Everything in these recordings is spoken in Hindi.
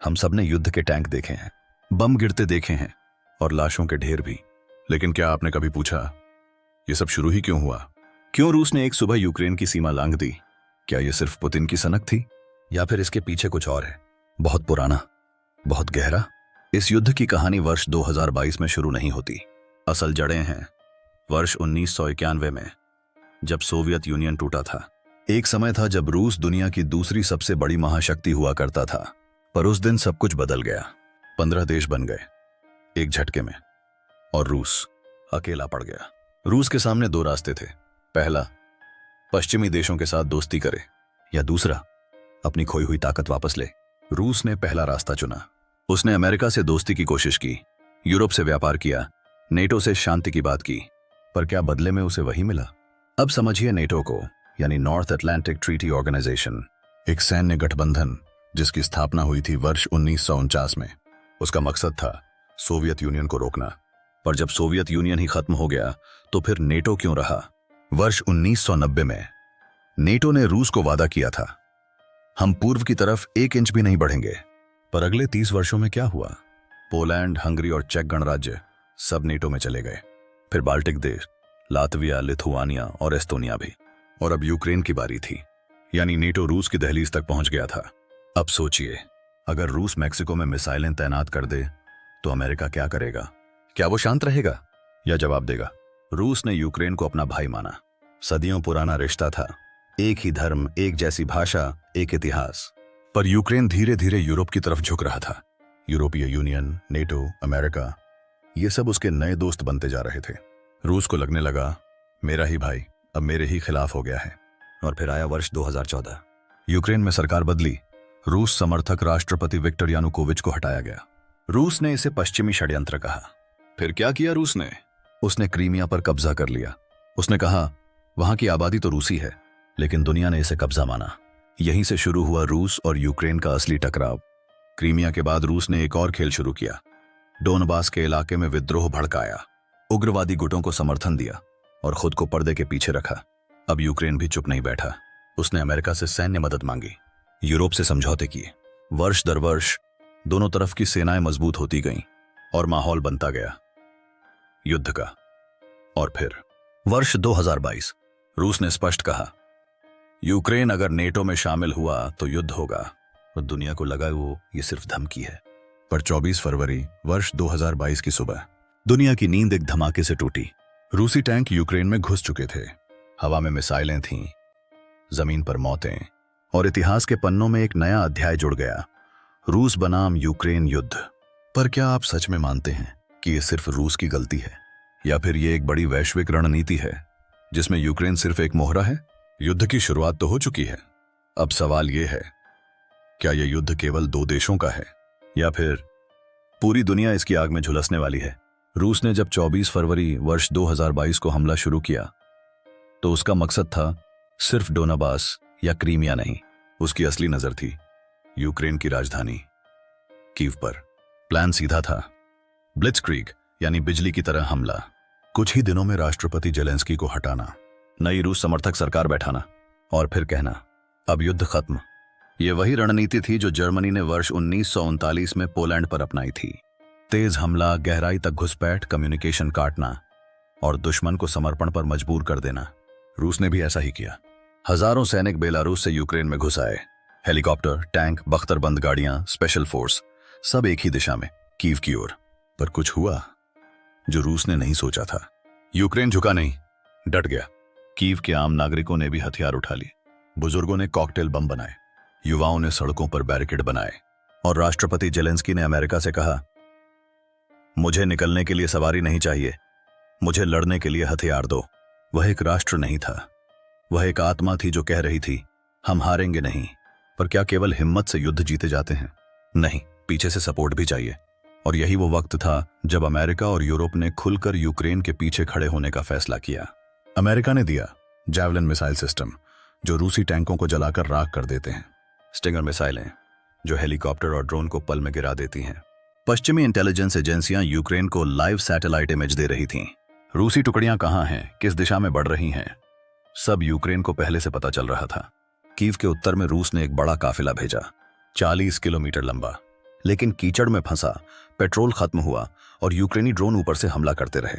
हम सब ने युद्ध के टैंक देखे हैं, बम गिरते देखे हैं और लाशों के ढेर भी। लेकिन क्या आपने कभी पूछा ये सब शुरू ही क्यों हुआ? क्यों रूस ने एक सुबह यूक्रेन की सीमा लांघ दी? क्या ये सिर्फ पुतिन की सनक थी या फिर इसके पीछे कुछ और है, बहुत पुराना, बहुत गहरा? इस युद्ध की कहानी वर्ष 2022 में शुरू नहीं होती। असल जड़ें हैं वर्ष 1991 में, जब सोवियत यूनियन टूटा था। एक समय था जब रूस दुनिया की दूसरी सबसे बड़ी महाशक्ति हुआ करता था, पर उस दिन सब कुछ बदल गया। 15 देश बन गए एक झटके में और रूस अकेला पड़ गया। रूस के सामने दो रास्ते थे। पहला, पश्चिमी देशों के साथ दोस्ती करे, या दूसरा, अपनी खोई हुई ताकत वापस ले। रूस ने पहला रास्ता चुना। उसने अमेरिका से दोस्ती की कोशिश की, यूरोप से व्यापार किया, नेटो से शांति की बात की, पर क्या बदले में उसे वही मिला? अब समझिए नेटो को, यानी नॉर्थ अटलांटिक ट्रीटी ऑर्गेनाइजेशन, एक सैन्य गठबंधन जिसकी स्थापना हुई थी वर्ष 1949 में। उसका मकसद था सोवियत यूनियन को रोकना। पर जब सोवियत यूनियन ही खत्म हो गया तो फिर नेटो क्यों रहा? वर्ष 1990 में नेटो ने रूस को वादा किया था, हम पूर्व की तरफ 1 इंच भी नहीं बढ़ेंगे। पर अगले 30 वर्षों में क्या हुआ? पोलैंड, हंगरी और चेक गणराज्य सब नेटो में चले गए। फिर बाल्टिक देश, लातविया, लिथुआनिया और एस्टोनिया भी। और अब यूक्रेन की बारी थी, यानी नेटो रूस की दहलीज तक पहुंच गया था। अब सोचिए, अगर रूस मैक्सिको में मिसाइलें तैनात कर दे तो अमेरिका क्या करेगा? क्या वो शांत रहेगा या जवाब देगा? रूस ने यूक्रेन को अपना भाई माना। सदियों पुराना रिश्ता था, एक ही धर्म, एक जैसी भाषा, एक इतिहास। पर यूक्रेन धीरे धीरे यूरोप की तरफ झुक रहा था। यूरोपीय यूनियन, नेटो, अमेरिका, ये सब उसके नए दोस्त बनते जा रहे थे। रूस को लगने लगा मेरा ही भाई अब मेरे ही खिलाफ हो गया है। और फिर आया वर्ष 2014। यूक्रेन में सरकार बदली, रूस समर्थक राष्ट्रपति विक्टर यानुकोविच को हटाया गया। रूस ने इसे पश्चिमी षड्यंत्र कहा। फिर क्या किया रूस ने? उसने क्रीमिया पर कब्जा कर लिया। उसने कहा वहां की आबादी तो रूसी है, लेकिन दुनिया ने इसे कब्जा माना। यहीं से शुरू हुआ रूस और यूक्रेन का असली टकराव। क्रीमिया के बाद रूस ने एक और खेल शुरू किया। डोनबास के इलाके में विद्रोह भड़काया, उग्रवादी गुटों को समर्थन दिया और खुद को पर्दे के पीछे रखा। अब यूक्रेन भी चुप नहीं बैठा। उसने अमेरिका से सैन्य मदद मांगी, यूरोप से समझौते किए। वर्ष दर वर्ष दोनों तरफ की सेनाएं मजबूत होती गईं और माहौल बनता गया युद्ध का। और फिर वर्ष 2022, रूस ने स्पष्ट कहा यूक्रेन अगर नेटो में शामिल हुआ तो युद्ध होगा। और दुनिया को लगा वो ये सिर्फ धमकी है। पर 24 फरवरी वर्ष 2022 की सुबह दुनिया की नींद एक धमाके से टूटी। रूसी टैंक यूक्रेन में घुस चुके थे। हवा में मिसाइलें थीं, जमीन पर मौतें, और इतिहास के पन्नों में एक नया अध्याय जुड़ गया, रूस बनाम यूक्रेन युद्ध। पर क्या आप सच में मानते हैं कि ये सिर्फ रूस की गलती है, या फिर ये एक बड़ी वैश्विक रणनीति है जिसमें यूक्रेन सिर्फ एक मोहरा है? युद्ध की शुरुआत तो हो चुकी है। अब सवाल ये है, क्या यह युद्ध केवल 2 देशों का है या फिर पूरी दुनिया इसकी आग में झुलसने वाली है? रूस ने जब 24 फरवरी वर्ष 2022 को हमला शुरू किया तो उसका मकसद था सिर्फ डोनाबास या क्रीमिया नहीं, उसकी असली नजर थी यूक्रेन की राजधानी कीव पर। प्लान सीधा था, ब्लिट्जक्रीग यानी बिजली की तरह हमला। कुछ ही दिनों में राष्ट्रपति जेलेंस्की को हटाना, नई रूस समर्थक सरकार बैठाना और फिर कहना अब युद्ध खत्म। यह वही रणनीति थी जो जर्मनी ने वर्ष 1939 में पोलैंड पर अपनाई थी। तेज हमला, गहराई तक घुसपैठ, कम्युनिकेशन काटना और दुश्मन को समर्पण पर मजबूर कर देना। रूस ने भी ऐसा ही किया। हजारों सैनिक बेलारूस से यूक्रेन में घुस आए। हेलीकॉप्टर, टैंक, बख्तरबंद गाड़ियां, स्पेशल फोर्स, सब एक ही दिशा में, कीव की ओर। पर कुछ हुआ जो रूस ने नहीं सोचा था। यूक्रेन झुका नहीं, डट गया। कीव के आम नागरिकों ने भी हथियार उठा लिए। बुजुर्गों ने कॉकटेल बम बनाए, युवाओं ने सड़कों पर बैरिकेड बनाए और राष्ट्रपति जेलेंस्की ने अमेरिका से कहा मुझे निकलने के लिए सवारी नहीं चाहिए, मुझे लड़ने के लिए हथियार दो। वह एक राष्ट्र नहीं था, वह एक आत्मा थी जो कह रही थी हम हारेंगे नहीं। पर क्या केवल हिम्मत से युद्ध जीते जाते हैं? नहीं, पीछे से सपोर्ट भी चाहिए। और यही वो वक्त था जब अमेरिका और यूरोप ने खुलकर यूक्रेन के पीछे खड़े होने का फैसला किया। अमेरिका ने दिया जैवलिन मिसाइल सिस्टम, जो रूसी टैंकों को जलाकर राख कर देते हैं। स्टिंगर मिसाइलें, जो हेलीकॉप्टर और ड्रोन को पल में गिरा देती हैं। पश्चिमी इंटेलिजेंस एजेंसियां यूक्रेन को लाइव सैटेलाइट इमेज दे रही थीं। रूसी टुकड़ियां कहां हैं, किस दिशा में बढ़ रही हैं, सब यूक्रेन को पहले से पता चल रहा था। कीव के उत्तर में रूस ने एक बड़ा काफिला भेजा, 40 किलोमीटर लंबा, लेकिन कीचड़ में फंसा, पेट्रोल खत्म हुआ और यूक्रेनी ड्रोन ऊपर से हमला करते रहे।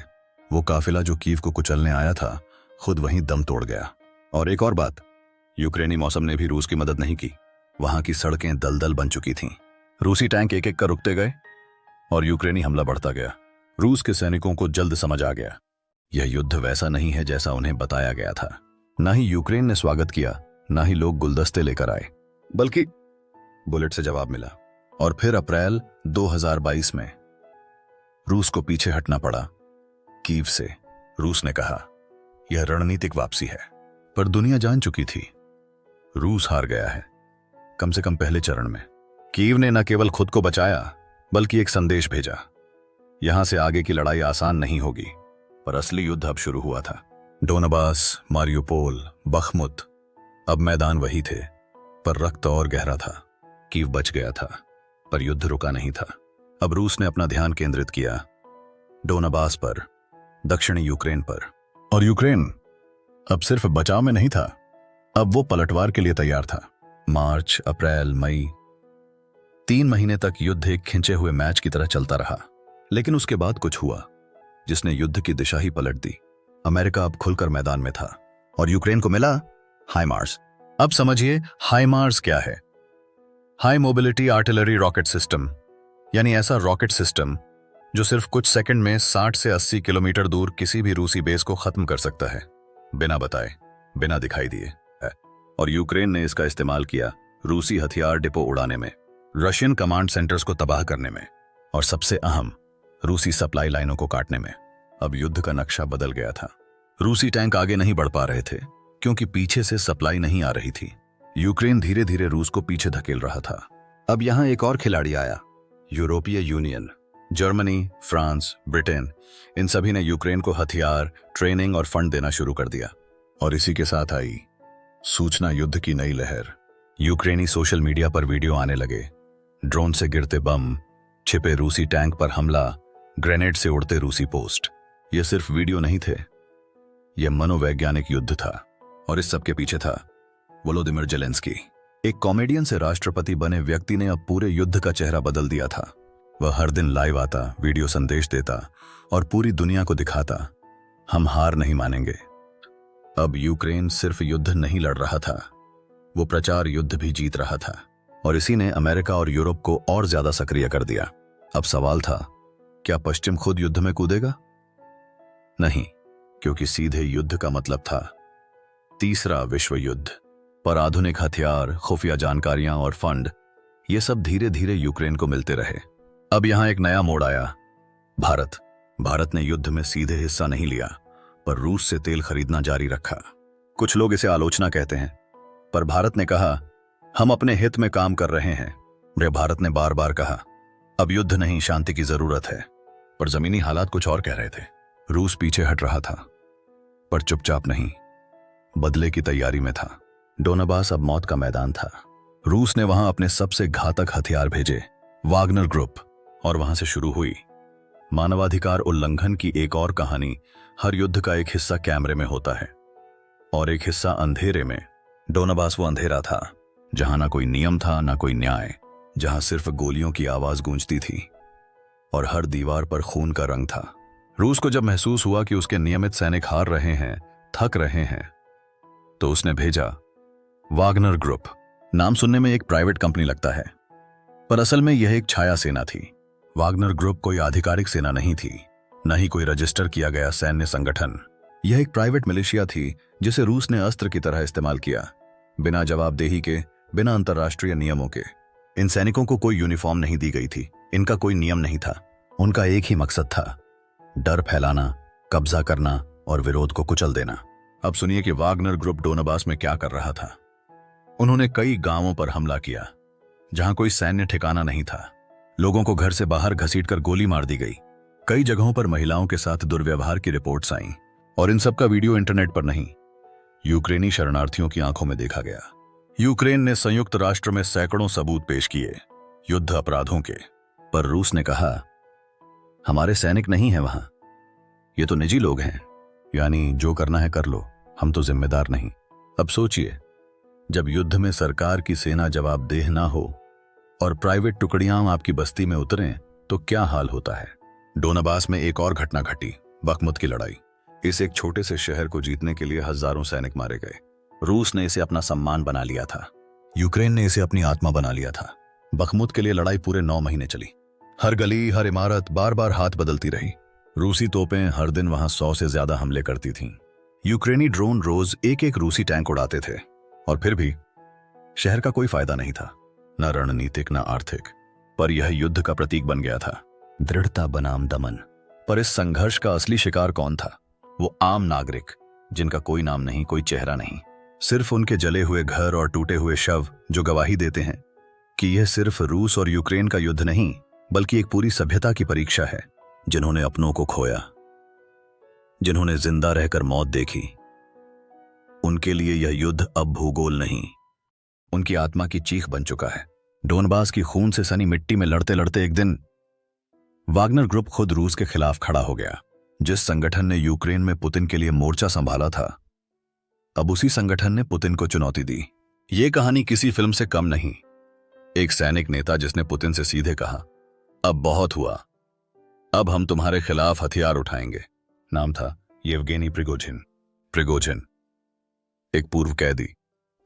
वो काफिला जो कीव को कुचलने आया था खुद वहीं दम तोड़ गया। और एक और बात, यूक्रेनी मौसम ने भी रूस की मदद नहीं की। वहां की सड़कें दलदल बन चुकी थीं। रूसी टैंक एक एक कर रुकते गए और यूक्रेनी हमला बढ़ता गया। रूस के सैनिकों को जल्द समझ आ गया, यह युद्ध वैसा नहीं है जैसा उन्हें बताया गया था। ना ही यूक्रेन ने स्वागत किया, ना ही लोग गुलदस्ते लेकर आए, बल्कि बुलेट से जवाब मिला। और फिर अप्रैल 2022 में रूस को पीछे हटना पड़ा कीव से। रूस ने कहा यह रणनीतिक वापसी है, पर दुनिया जान चुकी थी रूस हार गया है, कम से कम पहले चरण में। कीव ने न केवल खुद को बचाया बल्कि एक संदेश भेजा, यहां से आगे की लड़ाई आसान नहीं होगी। पर असली युद्ध अब शुरू हुआ था। डोनबास, मारियोपोल, बखमुत, अब मैदान वही थे, पर रक्त और गहरा था। कीव बच गया था, पर युद्ध रुका नहीं था। अब रूस ने अपना ध्यान केंद्रित किया डोनबास पर, दक्षिणी यूक्रेन पर। और यूक्रेन अब सिर्फ बचाव में नहीं था, अब वो पलटवार के लिए तैयार था। मार्च, अप्रैल, मई, 3 महीने तक युद्ध एक खिंचे हुए मैच की तरह चलता रहा। लेकिन उसके बाद कुछ हुआ जिसने युद्ध की दिशा ही पलट दी। अमेरिका अब खुलकर मैदान में था और यूक्रेन को मिला हाइमार्स। अब समझिए हाइमार्स क्या है। High mobility artillery rocket system, यानी ऐसा रॉकेट सिस्टम जो सिर्फ कुछ सेकंड में 60 से 80 किलोमीटर दूर किसी भी रूसी बेस को खत्म कर सकता है, बिना बताए, बिना दिखाई दिए। और यूक्रेन ने इसका इस्तेमाल किया रूसी हथियार डिपो उड़ाने में, रशियन कमांड सेंटर्स को तबाह करने में, और सबसे अहम रूसी सप्लाई लाइनों को काटने में। अब युद्ध का नक्शा बदल गया था। रूसी टैंक आगे नहीं बढ़ पा रहे थे क्योंकि पीछे से सप्लाई नहीं आ रही थी। यूक्रेन धीरे धीरे रूस को पीछे धकेल रहा था। अब यहां एक और खिलाड़ी आया, यूरोपीय यूनियन। जर्मनी, फ्रांस, ब्रिटेन, इन सभी ने यूक्रेन को हथियार, ट्रेनिंग और फंड देना शुरू कर दिया। और इसी के साथ आई सूचना युद्ध की नई लहर। यूक्रेनी सोशल मीडिया पर वीडियो आने लगे, ड्रोन से गिरते बम, छिपे रूसी टैंक पर हमला, ग्रेनेड से उड़ते रूसी पोस्ट। ये सिर्फ वीडियो नहीं थे, यह मनोवैज्ञानिक युद्ध था। और इस सब के पीछे था वोलोदिमिर जेलेंस्की। एक कॉमेडियन से राष्ट्रपति बने व्यक्ति ने अब पूरे युद्ध का चेहरा बदल दिया था। वह हर दिन लाइव आता, वीडियो संदेश देता और पूरी दुनिया को दिखाता, हम हार नहीं मानेंगे। अब यूक्रेन सिर्फ युद्ध नहीं लड़ रहा था, वो प्रचार युद्ध भी जीत रहा था। और इसी ने अमेरिका और यूरोप को और ज्यादा सक्रिय कर दिया। अब सवाल था, क्या पश्चिम खुद युद्ध में कूदेगा? नहीं, क्योंकि सीधे युद्ध का मतलब था तीसरा विश्व युद्ध। पर आधुनिक हथियार, खुफिया जानकारियां और फंड, ये सब धीरे धीरे यूक्रेन को मिलते रहे। अब यहां एक नया मोड़ आया, भारत। भारत ने युद्ध में सीधे हिस्सा नहीं लिया, पर रूस से तेल खरीदना जारी रखा। कुछ लोग इसे आलोचना कहते हैं, पर भारत ने कहा हम अपने हित में काम कर रहे हैं। भारत ने बार बार कहा अब युद्ध नहीं, शांति की जरूरत है। पर जमीनी हालात कुछ और कह रहे थे। रूस पीछे हट रहा था, पर चुपचाप नहीं, बदले की तैयारी में था। डोनबास अब मौत का मैदान था। रूस ने वहां अपने सबसे घातक हथियार भेजे, वागनर ग्रुप। और वहां से शुरू हुई मानवाधिकार उल्लंघन की एक और कहानी। हर युद्ध का एक हिस्सा कैमरे में होता है और एक हिस्सा अंधेरे में। डोनबास वो अंधेरा था जहां ना कोई नियम था, ना कोई न्याय, जहां सिर्फ गोलियों की आवाज गूंजती थी और हर दीवार पर खून का रंग था। रूस को जब महसूस हुआ कि उसके नियमित सैनिक हार रहे हैं, थक रहे हैं, तो उसने भेजा वागनर ग्रुप। नाम सुनने में एक प्राइवेट कंपनी लगता है, पर असल में यह एक छाया सेना थी। वागनर ग्रुप कोई आधिकारिक सेना नहीं थी, न ही कोई रजिस्टर किया गया सैन्य संगठन। यह एक प्राइवेट मिलिशिया थी जिसे रूस ने अस्त्र की तरह इस्तेमाल किया, बिना जवाबदेही के, बिना अंतर्राष्ट्रीय नियमों के। इन सैनिकों को कोई यूनिफॉर्म नहीं दी गई थी, इनका कोई नियम नहीं था। उनका एक ही मकसद था, डर फैलाना, कब्जा करना और विरोध को कुचल देना। अब सुनिए कि वागनर ग्रुप डोनबास में क्या कर रहा था। उन्होंने कई गांवों पर हमला किया जहां कोई सैन्य ठिकाना नहीं था। लोगों को घर से बाहर घसीटकर गोली मार दी गई। कई जगहों पर महिलाओं के साथ दुर्व्यवहार की रिपोर्ट्स आईं, और इन सब का वीडियो इंटरनेट पर नहीं, यूक्रेनी शरणार्थियों की आंखों में देखा गया। यूक्रेन ने संयुक्त राष्ट्र में सैकड़ों सबूत पेश किए युद्ध अपराधों के, पर रूस ने कहा हमारे सैनिक नहीं हैं वहां, ये तो निजी लोग हैं, यानी जो करना है कर लो, हम तो जिम्मेदार नहीं। अब सोचिए, जब युद्ध में सरकार की सेना जवाबदेह ना हो और प्राइवेट टुकड़ियां आपकी बस्ती में उतरें तो क्या हाल होता है। डोनाबास में एक और घटना घटी, बखमुत की लड़ाई। इस एक छोटे से शहर को जीतने के लिए हजारों सैनिक मारे गए। रूस ने इसे अपना सम्मान बना लिया था, यूक्रेन ने इसे अपनी आत्मा बना लिया था। बखमुत के लिए लड़ाई पूरे 9 महीने चली। हर गली, हर इमारत बार बार हाथ बदलती रही। रूसी तोपें हर दिन वहां 100 से ज्यादा हमले करती थीं। यूक्रेनी ड्रोन रोज एक एक रूसी टैंक उड़ाते थे, और फिर भी शहर का कोई फायदा नहीं था, न रणनीतिक न आर्थिक। पर यह युद्ध का प्रतीक बन गया था, दृढ़ता बनाम दमन। पर इस संघर्ष का असली शिकार कौन था? वो आम नागरिक, जिनका कोई नाम नहीं, कोई चेहरा नहीं, सिर्फ उनके जले हुए घर और टूटे हुए शव, जो गवाही देते हैं कि यह सिर्फ रूस और यूक्रेन का युद्ध नहीं, बल्कि एक पूरी सभ्यता की परीक्षा है। जिन्होंने अपनों को खोया, जिन्होंने जिंदा रहकर मौत देखी, उनके लिए यह युद्ध अब भूगोल नहीं, उनकी आत्मा की चीख बन चुका है। डोनबास की खून से सनी मिट्टी में लड़ते लड़ते एक दिन वागनर ग्रुप खुद रूस के खिलाफ खड़ा हो गया। जिस संगठन ने यूक्रेन में पुतिन के लिए मोर्चा संभाला था, अब उसी संगठन ने पुतिन को चुनौती दी। यह कहानी किसी फिल्म से कम नहीं। एक सैनिक नेता जिसने पुतिन से सीधे कहा, अब बहुत हुआ, अब हम तुम्हारे खिलाफ हथियार उठाएंगे। नाम था येवगेनी प्रिगोजिन। प्रिगोजिन एक पूर्व कैदी,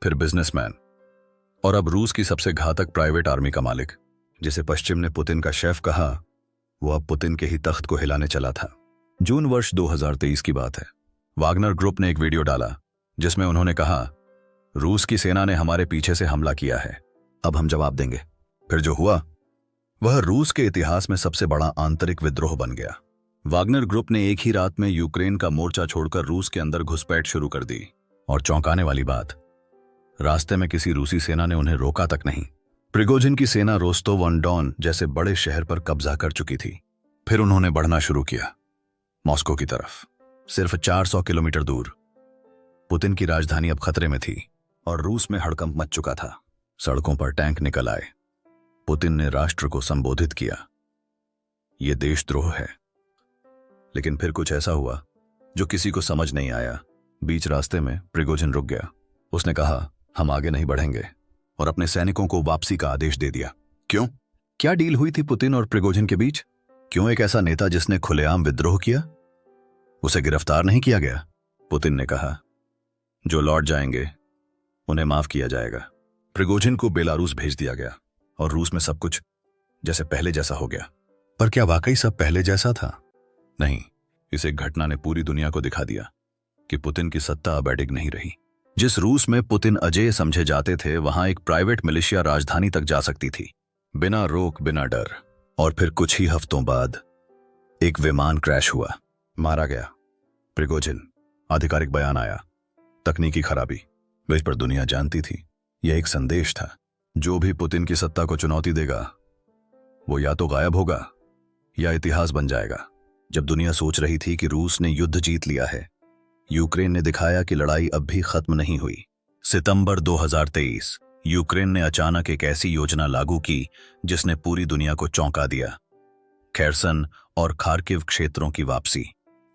फिर बिजनेसमैन, और अब रूस की सबसे घातक प्राइवेट आर्मी का मालिक, जिसे पश्चिम ने पुतिन का शेफ कहा। वो अब पुतिन के ही तख्त को हिलाने चला था। जून वर्ष 2023 की बात है। वागनर ग्रुप ने एक वीडियो डाला जिसमें उन्होंने कहा, रूस की सेना ने हमारे पीछे से हमला किया है, अब हम जवाब देंगे। फिर जो हुआ वह रूस के इतिहास में सबसे बड़ा आंतरिक विद्रोह बन गया। वागनर ग्रुप ने एक ही रात में यूक्रेन का मोर्चा छोड़कर रूस के अंदर घुसपैठ शुरू कर दी। और चौंकाने वाली बात, रास्ते में किसी रूसी सेना ने उन्हें रोका तक नहीं। प्रिगोजिन की सेना रोस्तोव ऑन डॉन जैसे बड़े शहर पर कब्जा कर चुकी थी। फिर उन्होंने बढ़ना शुरू किया मॉस्को की तरफ, सिर्फ 400 किलोमीटर दूर। पुतिन की राजधानी अब खतरे में थी और रूस में हड़कंप मच चुका था। सड़कों पर टैंक निकल आए। पुतिन ने राष्ट्र को संबोधित किया, यह देशद्रोह है। लेकिन फिर कुछ ऐसा हुआ जो किसी को समझ नहीं आया। बीच रास्ते में प्रिगोजिन रुक गया। उसने कहा, हम आगे नहीं बढ़ेंगे, और अपने सैनिकों को वापसी का आदेश दे दिया। क्यों? क्या डील हुई थी पुतिन और प्रिगोजिन के बीच? क्यों एक ऐसा नेता जिसने खुलेआम विद्रोह किया, उसे गिरफ्तार नहीं किया गया? पुतिन ने कहा, जो लौट जाएंगे उन्हें माफ किया जाएगा। प्रिगोजिन को बेलारूस भेज दिया गया और रूस में सब कुछ जैसे पहले जैसा हो गया। पर क्या वाकई सब पहले जैसा था? नहीं। इस एक घटना ने पूरी दुनिया को दिखा दिया कि पुतिन की सत्ता अब अडिग नहीं रही। जिस रूस में पुतिन अजेय समझे जाते थे, वहां एक प्राइवेट मिलिशिया राजधानी तक जा सकती थी, बिना रोक, बिना डर। और फिर कुछ ही हफ्तों बाद एक विमान क्रैश हुआ, मारा गया प्रिगोजिन। आधिकारिक बयान आया, तकनीकी खराबी। वे पर दुनिया जानती थी यह एक संदेश था, जो भी पुतिन की सत्ता को चुनौती देगा वो या तो गायब होगा या इतिहास बन जाएगा। जब दुनिया सोच रही थी कि रूस ने युद्ध जीत लिया है, यूक्रेन ने दिखाया कि लड़ाई अब भी खत्म नहीं हुई। सितंबर 2023 यूक्रेन ने अचानक एक ऐसी योजना लागू की जिसने पूरी दुनिया को चौंका दिया। खेरसन और खार्किव क्षेत्रों की वापसी।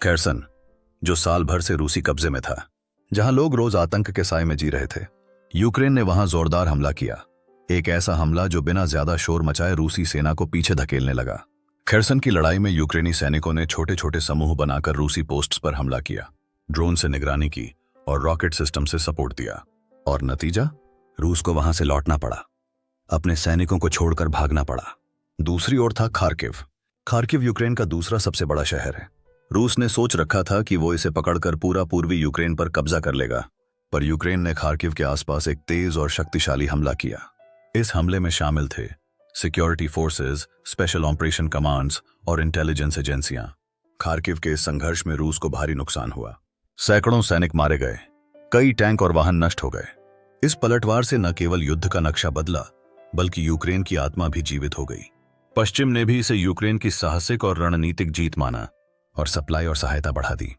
खेरसन, जो साल भर से रूसी कब्जे में था, जहां लोग रोज आतंक के साए में जी रहे थे, यूक्रेन ने वहां जोरदार हमला किया। एक ऐसा हमला जो बिना ज्यादा शोर मचाए रूसी सेना को पीछे धकेलने लगा। खेरसन की लड़ाई में यूक्रेनी सैनिकों ने छोटे छोटे समूह बनाकर रूसी पोस्ट्स पर हमला किया, ड्रोन से निगरानी की और रॉकेट सिस्टम से सपोर्ट दिया। और नतीजा, रूस को वहां से लौटना पड़ा, अपने सैनिकों को छोड़कर भागना पड़ा। दूसरी ओर था खार्किव। खार्किव यूक्रेन का दूसरा सबसे बड़ा शहर है। रूस ने सोच रखा था कि वो इसे पकड़कर पूरा पूर्वी यूक्रेन पर कब्जा कर लेगा, पर यूक्रेन ने खार्किव के आसपास एक तेज और शक्तिशाली हमला किया। इस हमले में शामिल थे security forces, special operation commands और इंटेलिजेंस एजेंसियां। खार्किव के इस संघर्ष में रूस को भारी नुकसान हुआ। सैकड़ों सैनिक मारे गए, कई टैंक और वाहन नष्ट हो गए। इस पलटवार से न केवल युद्ध का नक्शा बदला, बल्कि यूक्रेन की आत्मा भी जीवित हो गई। पश्चिम ने भी इसे यूक्रेन की साहसिक और रणनीतिक जीत माना और सप्लाई और सहायता बढ़ा दी।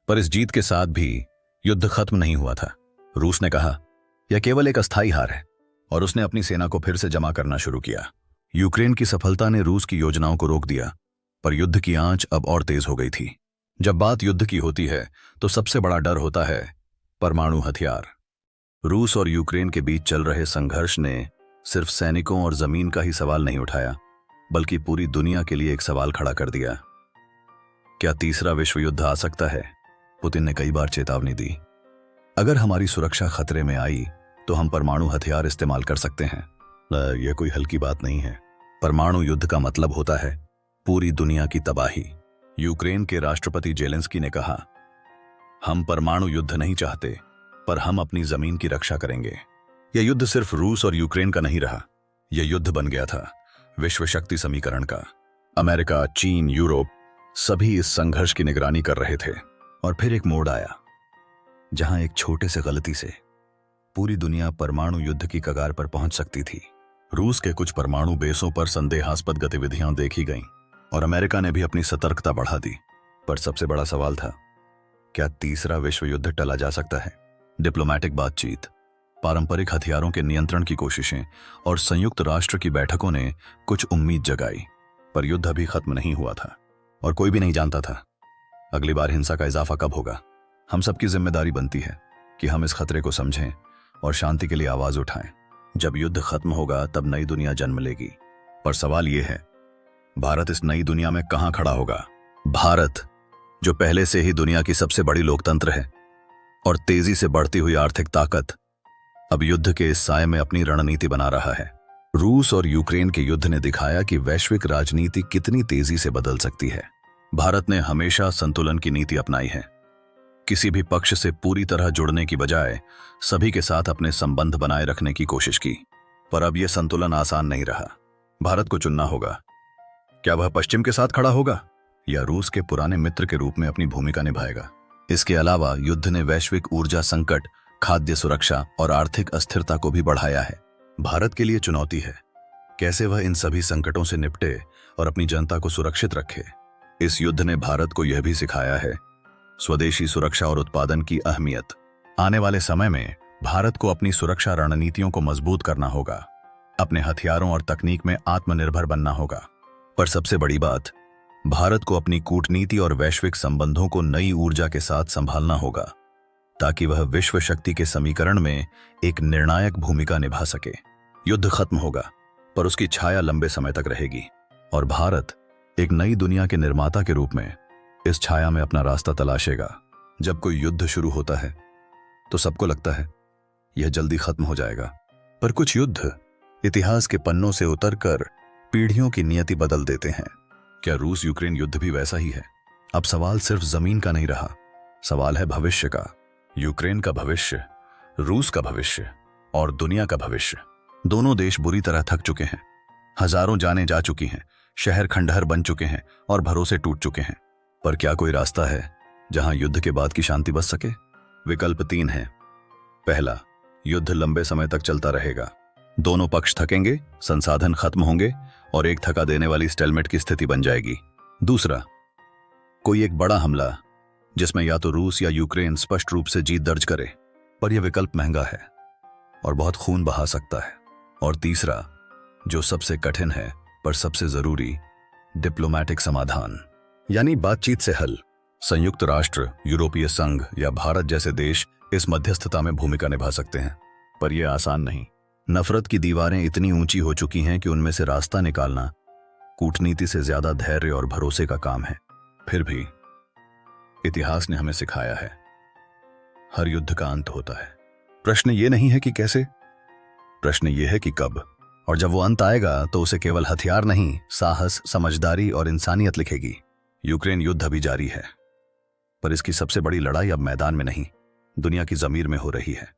पर इस जीत के साथ भी युद्ध खत्म नहीं हुआ था। रूस ने कहा, यह केवल एक अस्थायी हार है, और उसने अपनी सेना को फिर से जमा करना शुरू किया। यूक्रेन की सफलता ने रूस की योजनाओं को रोक दिया, पर युद्ध की आंच अब और तेज हो गई थी। जब बात युद्ध की होती है तो सबसे बड़ा डर होता है परमाणु हथियार। रूस और यूक्रेन के बीच चल रहे संघर्ष ने सिर्फ सैनिकों और जमीन का ही सवाल नहीं उठाया, बल्कि पूरी दुनिया के लिए एक सवाल खड़ा कर दिया। क्या तीसरा विश्व युद्ध आ सकता है? पुतिन ने कई बार चेतावनी दी। अगर हमारी सुरक्षा खतरे में आई तो हम परमाणु हथियार इस्तेमाल कर सकते हैं। यह कोई हल्की बात नहीं है। परमाणु युद्ध का मतलब होता है पूरी दुनिया की तबाही। यूक्रेन के राष्ट्रपति जेलेंस्की ने कहा, हम परमाणु युद्ध नहीं चाहते, पर हम अपनी जमीन की रक्षा करेंगे। यह युद्ध सिर्फ रूस और यूक्रेन का नहीं रहा, यह युद्ध बन गया था विश्व शक्ति समीकरण का। अमेरिका, चीन, यूरोप सभी इस संघर्ष की निगरानी कर रहे थे। और फिर एक मोड़ आया जहां एक छोटे से गलती से पूरी दुनिया परमाणु युद्ध की कगार पर पहुंच सकती थी। रूस के कुछ परमाणु बेसों पर संदेहास्पद गतिविधियां देखी गईं और अमेरिका ने भी अपनी सतर्कता बढ़ा दी। पर सबसे बड़ा सवाल था, क्या तीसरा विश्व युद्ध टला जा सकता है? डिप्लोमैटिक बातचीत, पारंपरिक हथियारों के नियंत्रण की कोशिशें और संयुक्त राष्ट्र की बैठकों ने कुछ उम्मीद जगाई। पर युद्ध अभी खत्म नहीं हुआ था और कोई भी नहीं जानता था अगली बार हिंसा का इजाफा कब होगा। हम सबकी जिम्मेदारी बनती है कि हम इस खतरे को समझें और शांति के लिए आवाज उठाएं। जब युद्ध खत्म होगा तब नई दुनिया जन्म लेगी। पर सवाल यह है, भारत इस नई दुनिया में कहां खड़ा होगा? भारत, जो पहले से ही दुनिया की सबसे बड़ी लोकतंत्र है और तेजी से बढ़ती हुई आर्थिक ताकत, अब युद्ध के इस साये में अपनी रणनीति बना रहा है। रूस और यूक्रेन के युद्ध ने दिखाया कि वैश्विक राजनीति कितनी तेजी से बदल सकती है। भारत ने हमेशा संतुलन की नीति अपनाई है, किसी भी पक्ष से पूरी तरह जुड़ने की बजाय सभी के साथ अपने संबंध बनाए रखने की कोशिश की। पर अब यह संतुलन आसान नहीं रहा। भारत को चुनना होगा, क्या वह पश्चिम के साथ खड़ा होगा या रूस के पुराने मित्र के रूप में अपनी भूमिका निभाएगा। इसके अलावा युद्ध ने वैश्विक ऊर्जा संकट, खाद्य सुरक्षा और आर्थिक अस्थिरता को भी बढ़ाया है। भारत के लिए चुनौती है कैसे वह इन सभी संकटों से निपटे और अपनी जनता को सुरक्षित रखे। इस युद्ध ने भारत को यह भी सिखाया है स्वदेशी सुरक्षा और उत्पादन की अहमियत। आने वाले समय में भारत को अपनी सुरक्षा रणनीतियों को मजबूत करना होगा, अपने हथियारों और तकनीक में आत्मनिर्भर बनना होगा। पर सबसे बड़ी बात, भारत को अपनी कूटनीति और वैश्विक संबंधों को नई ऊर्जा के साथ संभालना होगा ताकि वह विश्व शक्ति के समीकरण में एक निर्णायक भूमिका निभा सके। युद्ध खत्म होगा पर उसकी छाया लंबे समय तक रहेगी और भारत एक नई दुनिया के निर्माता के रूप में इस छाया में अपना रास्ता तलाशेगा। जब कोई युद्ध शुरू होता है तो सबको लगता है यह जल्दी खत्म हो जाएगा, पर कुछ युद्ध इतिहास के पन्नों से उतरकर पीढ़ियों की नियति बदल देते हैं। क्या रूस यूक्रेन युद्ध भी वैसा ही है? अब सवाल सिर्फ जमीन का नहीं रहा, सवाल है भविष्य का। यूक्रेन का भविष्य, रूस का भविष्य और दुनिया का भविष्य। दोनों देश बुरी तरह थक चुके हैं, हजारों जानें जा चुकी हैं, शहर खंडहर बन चुके हैं और भरोसे टूट चुके हैं। पर क्या कोई रास्ता है जहां युद्ध के बाद की शांति बच सके? विकल्प 3 हैं। पहला, युद्ध लंबे समय तक चलता रहेगा, दोनों पक्ष थकेंगे, संसाधन खत्म होंगे और एक थका देने वाली स्टेलमेट की स्थिति बन जाएगी। दूसरा, कोई एक बड़ा हमला जिसमें या तो रूस या यूक्रेन स्पष्ट रूप से जीत दर्ज करे, पर यह विकल्प महंगा है और बहुत खून बहा सकता है। और तीसरा, जो सबसे कठिन है पर सबसे जरूरी, डिप्लोमैटिक समाधान, यानी बातचीत से हल। संयुक्त राष्ट्र, यूरोपीय संघ या भारत जैसे देश इस मध्यस्थता में भूमिका निभा सकते हैं, पर यह आसान नहीं। नफरत की दीवारें इतनी ऊंची हो चुकी हैं कि उनमें से रास्ता निकालना कूटनीति से ज्यादा धैर्य और भरोसे का काम है। फिर भी इतिहास ने हमें सिखाया है, हर युद्ध का अंत होता है। प्रश्न ये नहीं है कि कैसे, प्रश्न ये है कि कब। और जब वो अंत आएगा तो उसे केवल हथियार नहीं, साहस, समझदारी और इंसानियत लिखेगी। यूक्रेन युद्ध अभी जारी है, पर इसकी सबसे बड़ी लड़ाई अब मैदान में नहीं, दुनिया की जमीर में हो रही है।